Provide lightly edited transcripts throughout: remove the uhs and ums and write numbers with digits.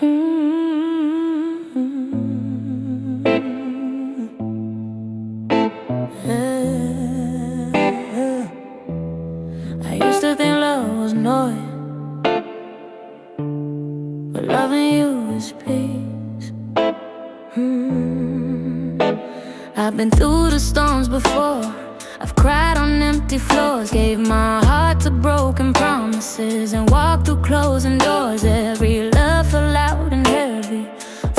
Yeah. I used to think love was noise, but loving you is peace. I've been through the storms before. I've cried on empty floors, gave my heart to broken promises, and walked through closing doors. Every love felt loud and heavy,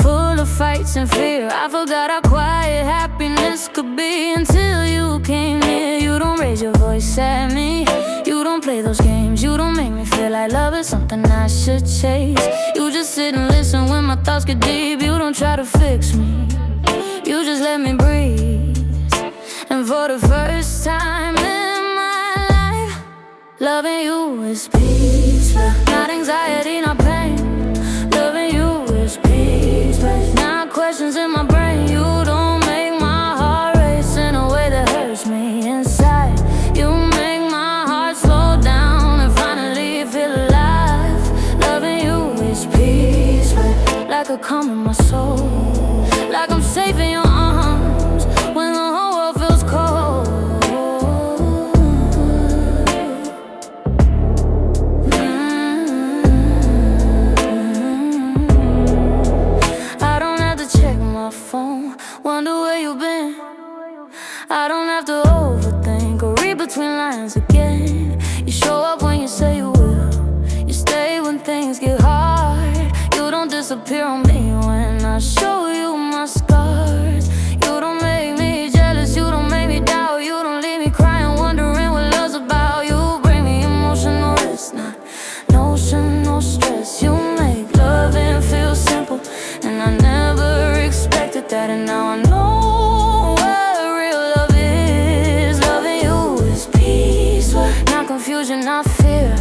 full of fights and fear. I forgot how quiet happiness could be until you came here. You don't raise your voice at me, you don't play those games, you don't make me feel like love is something I should chase. You just sit and listen when my thoughts get deep. You don't try to fix me, you just let me breathe. And for the first time in my life, loving you is peace. Not anxiety, not pain. Loving you is peace. Not questions in my brain. You don't make my heart race in a way that hurts me inside. You make my heart slow down and finally feel alive. Loving you is peace. Like a calm in my soul, like I'm safe in your arms when the whole world feels cold. I don't have to check my phone, wonder where you've been. I don't have to overthink or read between lines again. You show up when you say you will, you stay when things get hard. You don't disappear on me when I show you my scars. You don't make me jealous, you don't make me doubt. You don't leave me crying, wondering what love's about. You bring me emotional rest, not notion, no stress. You make loving feel simple, and I never expected that. And now I know what real love is. Loving you is peace, not confusion, not fear.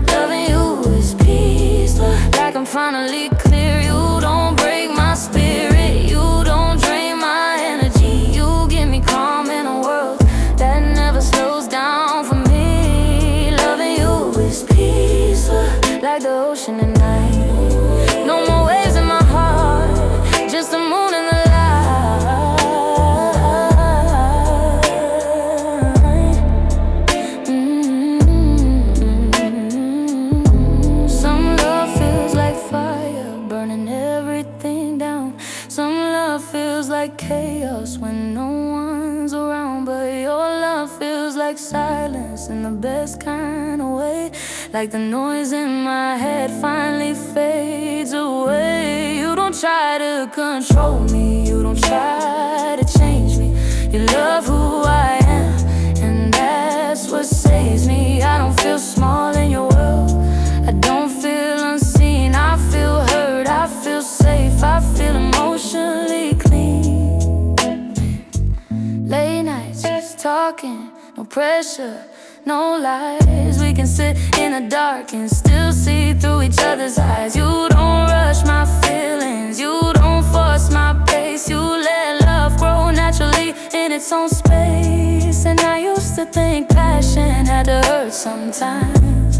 Loving you is peace, like I'm finally clear. You don't break my spirit, you don't drain my energy. You give me calm in a world that never slows down for me. Loving you is peace, like the ocean at night. No more waves in my heart, just the moon and the light. Some love feels like fire, burning everything down. Some love feels like chaos when no one's around. But your love feels like silence in the best kind of way. Like the noise in my head finally fades away. You don't try to control me, you don't try to change me. You love who I am, and that's what saves me. I don't feel small in your world, I don't feel unseen. I feel heard, I feel safe, I feel emotionally clean. Late nights, just talking, no pressure, no lies. We can sit in the dark and still see through each other's eyes. You don't rush my feelings, you don't force my pace. You let love grow naturally in its own space. And I used to think passion had to hurt sometimes,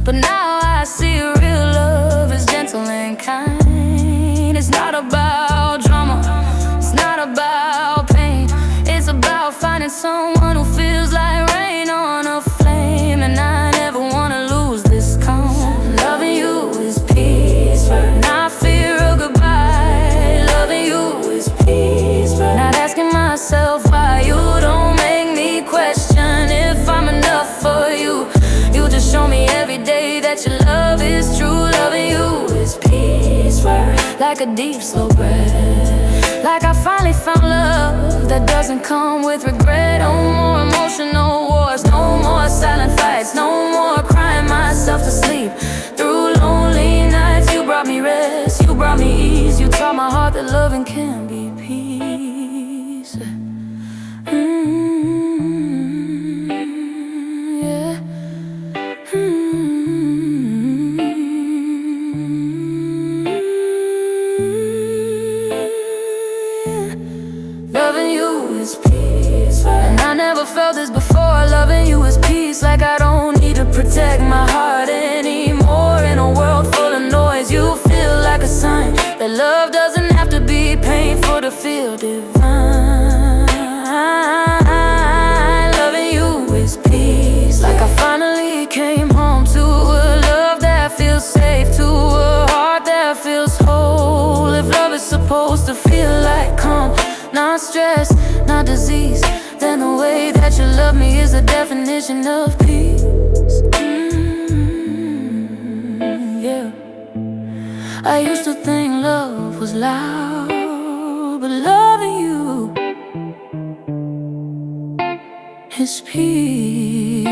but now I see real love is gentle and kind. It's not about drama, it's not about pain. It's about finding someone who feels like rain on a flame. And I never wanna lose this calm. Loving you is peace, not fear of goodbye. Loving you is peace, not asking myself why. You don't make me question if I'm enough for you. You just show me every day that your love is true. Loving you is peace, like a deep slow breath. Like I finally found love that doesn't come with regret. No more emotional wars, no more silent fights, no more crying myself to sleep through lonely nights. You brought me rest, you brought me ease. You taught my heart that loving can be peace. Yeah. Loving you is peace, and I never felt this before. Loving you is peace, like I don't need to protect my heart anymore. In a world full of noise, you feel like a sun That love doesn't have to be painful to feel divine. Loving you is peace. Like I finally came home to a love that feels safe, to a heart that feels whole. If love is supposed to feel like calm, not stress, not disease, then the way that you love me is the definition of peace. Yeah. I used to think love was loud, but loving you is peace.